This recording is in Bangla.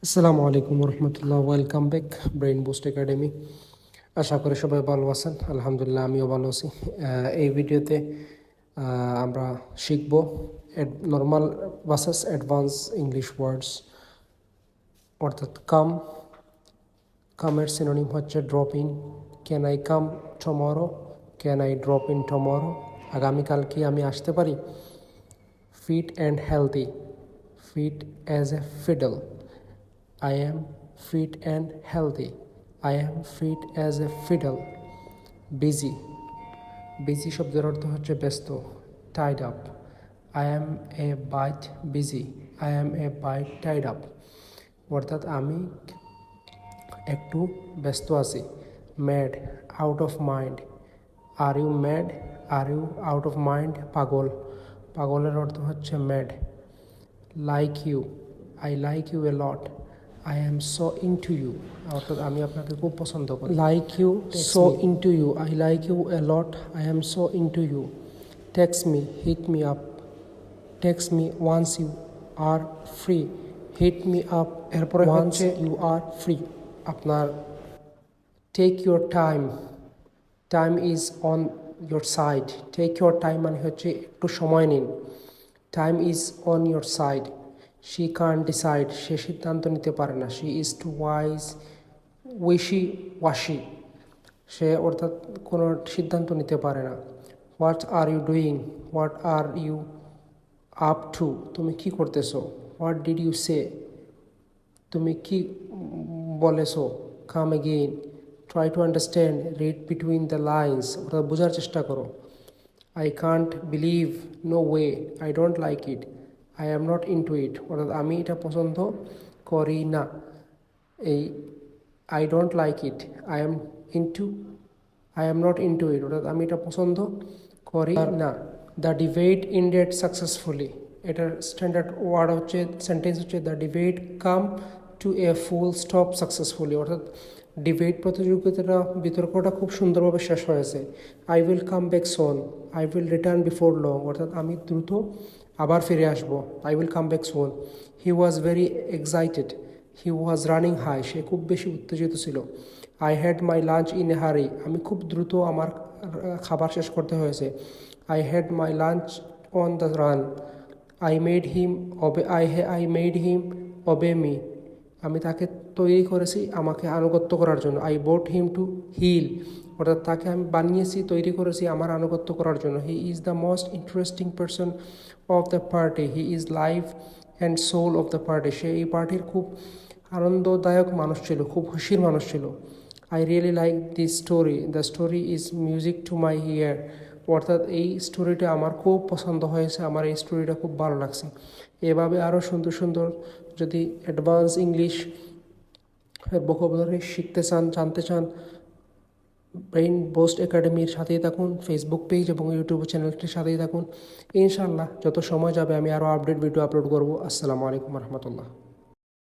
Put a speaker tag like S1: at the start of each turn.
S1: আসসালামু আলাইকুম রহমতুল্লাহ, welcome back brain boost academy. আশা করি সবাই ভালো আছেন। আলহামদুলিল্লাহ, আমিও ভালো আছি। এই ভিডিওতে আমরা শিখব normal versus advance English words, অর্থাৎ কামের সিনোনিম হচ্ছে drop in. Can I come tomorrow, can I drop in tomorrow, আগামীকাল কি আমি আসতে পারি। Fit and healthy, fit as a fiddle, I am fit and healthy. I am fit as a fiddle. Busy, busy শব্দের অর্থ হচ্ছে ব্যস্ত। Tied up, I am a bit busy. I am a bit tied up, অর্থাৎ আমি একটু ব্যস্ত আছি। Mad, out of mind. Are you mad? Are you out of mind? পাগল, পাগলের অর্থ হচ্ছে mad. Like you, I like you a lot. I am so into you, অর্থাৎ আমি আপনাকে খুব পছন্দ করি। Like you, so into you. I like you a lot. I am so into you. Text me, hit me up. Text me once you are free. Hit me up এরপরে once you are free। আপনার take your time, time is on your side. Take your time মানে হচ্ছে একটু সময় নিন। Time is on your side. She can't decide, সে সিদ্ধান্ত নিতে পারে না। She is too wise, wishy washy, সে অর্থাৎ কোনো সিদ্ধান্ত নিতে পারে না। What are you doing? What are you up to? তুমি কি করতেছো? What did you say? তুমি কি বলেছো? Come again, try to understand, read between the lines, অর্থাৎ বোঝার চেষ্টা করো। I can't believe, no way, I don't like it, I am not into it, অর্থাৎ আমি এটা পছন্দ করি না। এই I don't like it, I am not into it, অর্থাৎ আমি এটা পছন্দ করি না। The debate ended successfully, এটার স্ট্যান্ডার্ড ওয়ার্ড হচ্ছে, সেন্টেন্স হচ্ছে the debate come to a full stop successfully, অর্থাৎ ডিবেট প্রতিযোগিতাটা, বিতর্কটা খুব সুন্দরভাবে শেষ হয়েছে। I will come back soon, I will return before long, অর্থাৎ আমি দ্রুত আবার ফিরে আসবো। I will come back soon. He was very excited, he was running high, সে খুব বেশি উত্তেজিত ছিল। I had my lunch in a hurry, আমি খুব দ্রুত আমার খাবার শেষ করতে হয়েছে। I had my lunch on the run, I made him অবে me, আমি তাকে তৈরি করেছি আমাকে আনুগত্য করার জন্য। I bought him to heel, অর্থাৎ তাকে আমি বানিয়েছি, তৈরি করেছি আমার আনুগত্য করার জন্য। He is the most interesting person of the party, he is life and soul of the party, সে এই পার্টির খুব আনন্দদায়ক মানুষ ছিল, খুব খুশির মানুষ ছিল। I really like this story, the story is music to my here, অর্থাৎ এই স্টোরিটা আমার খুব পছন্দ হয়েছে, আমার এই স্টোরিটা খুব ভালো লাগছে। এভাবে আরও সুন্দর সুন্দর যদি অ্যাডভান্স ইংলিশ ভোকাবুলারি শিখতে চান, জানতে চান, ব্রেইন বুস্ট একাডেমির সাথেই থাকুন। ফেসবুক পেজ এবং ইউটিউব চ্যানেলটির সাথেই থাকুন। ইনশাআল্লাহ যত সময় যাবে আমি আরও আপডেট ভিডিও আপলোড করব। আসসালামু আলাইকুম রহমতুল্লাহ।